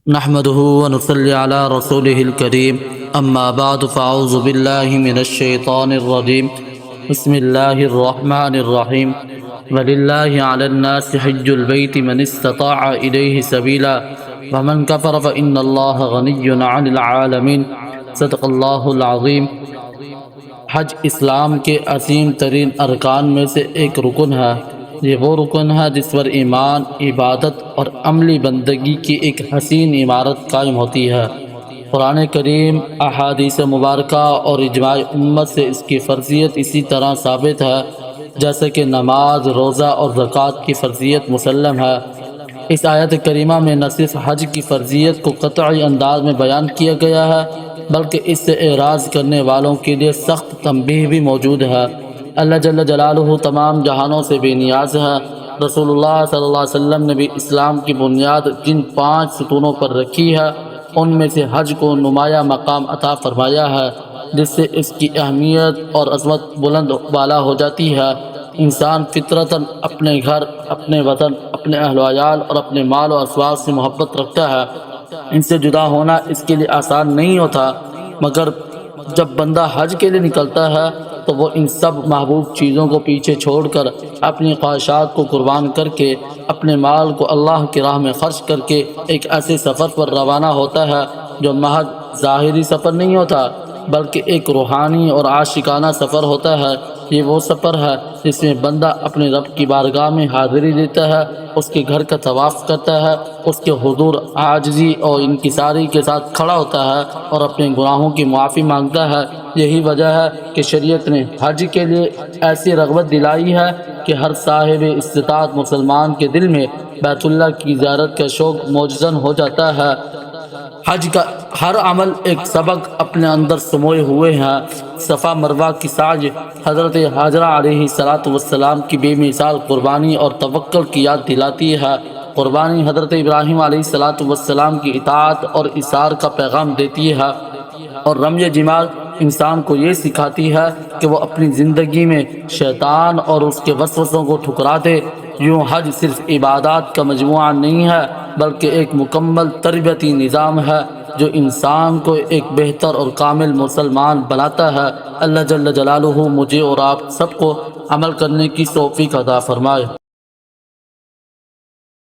نحمده ونصلي على رسوله الكريم اما بعد فاعوذ بالله من الشيطان الرجيم بسم الله الرحمن الرحيم ولله على الناس حج البيت من استطاع إليه سبيلا ومن كفر فإن الله غني عن العالمين صدق اللہ العظیم۔ حج اسلام کے عظیم ترین ارکان میں سے ایک رکن ہے۔ یہ وہ رکن ہے جس پر ایمان، عبادت اور عملی بندگی کی ایک حسین عمارت قائم ہوتی ہے۔ قرآن کریم، احادیث مبارکہ اور اجماع امت سے اس کی فرضیت اسی طرح ثابت ہے جیسے کہ نماز، روزہ اور زکوٰۃ کی فرضیت مسلم ہے۔ اس آیت کریمہ میں نہ صرف حج کی فرضیت کو قطعی انداز میں بیان کیا گیا ہے بلکہ اس سے اعراض کرنے والوں کے لیے سخت تنبیہ بھی موجود ہے۔ اللہ جل جلالہ تمام جہانوں سے بے نیاز ہے۔ رسول اللہ صلی اللہ علیہ وسلم نے بھی اسلام کی بنیاد جن 5 ستونوں پر رکھی ہے ان میں سے حج کو نمایاں مقام عطا فرمایا ہے، جس سے اس کی اہمیت اور عظمت بلند بالا ہو جاتی ہے۔ انسان فطرتاً اپنے گھر، اپنے وطن، اپنے اہل و عیال اور اپنے مال و اسباب سے محبت رکھتا ہے۔ ان سے جدا ہونا اس کے لیے آسان نہیں ہوتا، مگر جب بندہ حج کے لیے نکلتا ہے تو وہ ان سب محبوب چیزوں کو پیچھے چھوڑ کر، اپنی خواہشات کو قربان کر کے، اپنے مال کو اللہ کی راہ میں خرچ کر کے ایک ایسے سفر پر روانہ ہوتا ہے جو محض ظاہری سفر نہیں ہوتا بلکہ ایک روحانی اور عاشقانہ سفر ہوتا ہے۔ یہ وہ سفر ہے جس میں بندہ اپنے رب کی بارگاہ میں حاضری دیتا ہے، اس کے گھر کا طواف کرتا ہے، اس کے حضور عاجزی اور انکساری کے ساتھ کھڑا ہوتا ہے اور اپنے گناہوں کی معافی مانگتا ہے۔ یہی وجہ ہے کہ شریعت نے حج کے لیے ایسی رغبت دلائی ہے کہ ہر صاحب استطاعت مسلمان کے دل میں بیت اللہ کی زیارت کا شوق موجزن ہو جاتا ہے۔ حج کا ہر عمل ایک سبق اپنے اندر سموئے ہوئے ہیں۔ صفا مروہ کی سعی حضرت حاجرہ علیہ السلام کی بے مثال قربانی اور توکل کی یاد دلاتی ہے۔ قربانی حضرت ابراہیم علیہ السلام کی اطاعت اور اثار کا پیغام دیتی ہے، اور رمی جمار انسان کو یہ سکھاتی ہے کہ وہ اپنی زندگی میں شیطان اور اس کے وسوسوں کو ٹھکرا دے۔ یوں حج صرف عبادات کا مجموعہ نہیں ہے بلکہ ایک مکمل تربیتی نظام ہے جو انسان کو ایک بہتر اور کامل مسلمان بناتا ہے۔ اللہ جل جلالہ مجھے اور آپ سب کو عمل کرنے کی توفیق عطا فرمائے۔